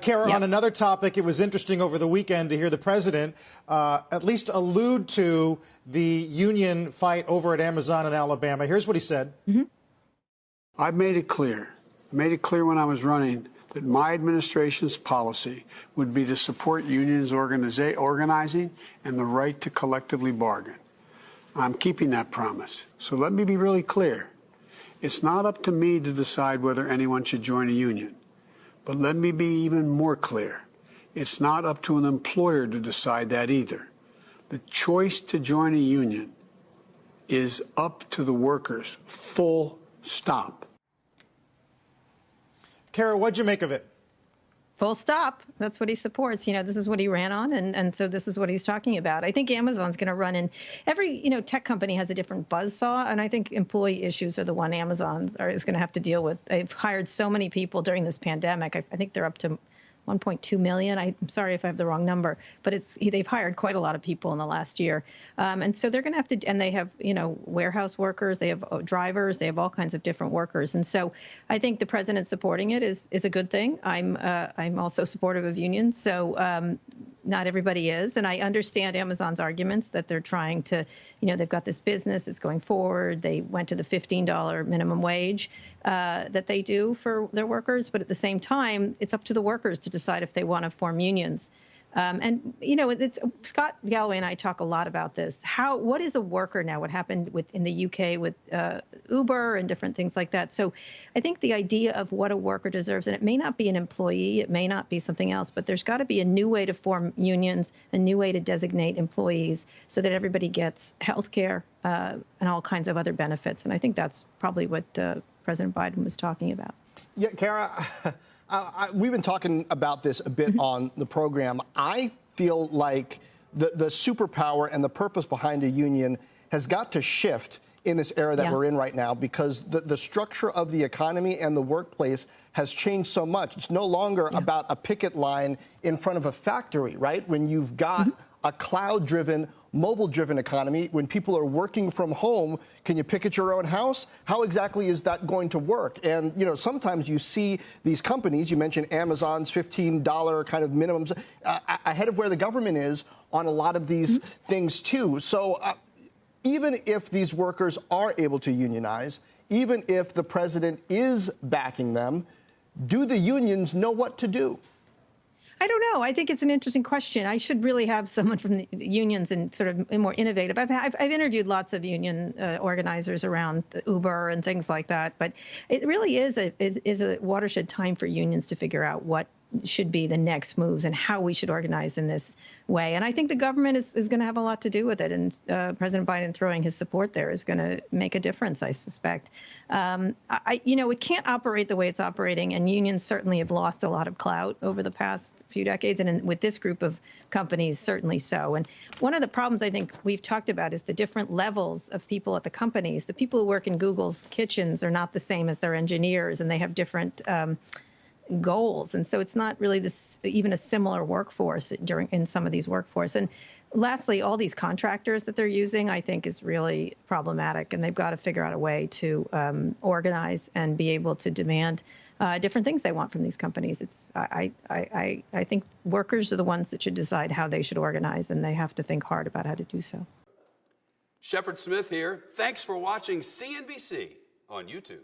Kara, on another topic, it was interesting over the weekend to hear the president at least allude to the union fight over at Amazon in Alabama. Here's what he said. I've made it clear when I was running that my administration's policy would be to support unions organizing and the right to collectively bargain. I'm keeping that promise. So let me be really clear. It's not up to me to decide whether anyone should join a union. But let me be even more clear. It's not up to an employer to decide that either. The choice to join a union is up to the workers, full stop. Kara, what'd you make of it? Full stop. That's what he supports. You know, this is what he ran on, and so this is what he's talking about. I think Amazon's going to run in every, tech company has a different buzzsaw, and I think employee issues are the one Amazon is going to have to deal with. They've hired so many people during this pandemic. I think they're up to 1.2 million. I'm sorry if I have the wrong number, but they've hired quite a lot of people in the last year. And so they're going to have to, and they have, warehouse workers, they have drivers, they have all kinds of different workers. And so I think the president supporting it is a good thing. I'm also supportive of unions. So not everybody is. And I understand Amazon's arguments that they're trying to, they've got this business that's going forward. They went to the $15 minimum wage that they do for their workers. But at the same time, it's up to the workers to decide if they want to form unions. It's Scott Galloway and I talk a lot about this. What is a worker now? What happened in the UK with Uber and different things like that. So I think the idea of what a worker deserves, and it may not be an employee, it may not be something else, but there's got to be a new way to form unions, a new way to designate employees so that everybody gets health care and all kinds of other benefits. And I think that's probably what President Biden was talking about. Yeah, Kara, we've been talking about this a bit on the program. I feel like the superpower and the purpose behind a union has got to shift in this era that we're in right now, because the structure of the economy and the workplace has changed so much. It's no longer about a picket line in front of a factory, right? When you've got a cloud-driven, mobile-driven economy, when people are working from home, can you picket your own house? How exactly is that going to work? And, sometimes you see these companies, you mentioned Amazon's $15 kind of minimums, ahead of where the government is on a lot of these things, too. So even if these workers are able to unionize, even if the president is backing them, do the unions know what to do? I don't know. I think it's an interesting question. I should really have someone from the unions and sort of more innovative. I've interviewed lots of union organizers around Uber and things like that, but it really is a watershed time for unions to figure out what should be the next moves and how we should organize in this way. And I think the government is going to have a lot to do with it. And President Biden throwing his support there is going to make a difference, I suspect. It can't operate the way it's operating. And unions certainly have lost a lot of clout over the past few decades. And with this group of companies, certainly so. And one of the problems I think we've talked about is the different levels of people at the companies. The people who work in Google's kitchens are not the same as their engineers, and they have different goals. And so it's not really even a similar workforce in some of these workforce. And lastly, all these contractors that they're using, I think, is really problematic. And they've got to figure out a way to organize and be able to demand different things they want from these companies. I think workers are the ones that should decide how they should organize, and they have to think hard about how to do so. Shepard Smith here. Thanks for watching CNBC on YouTube.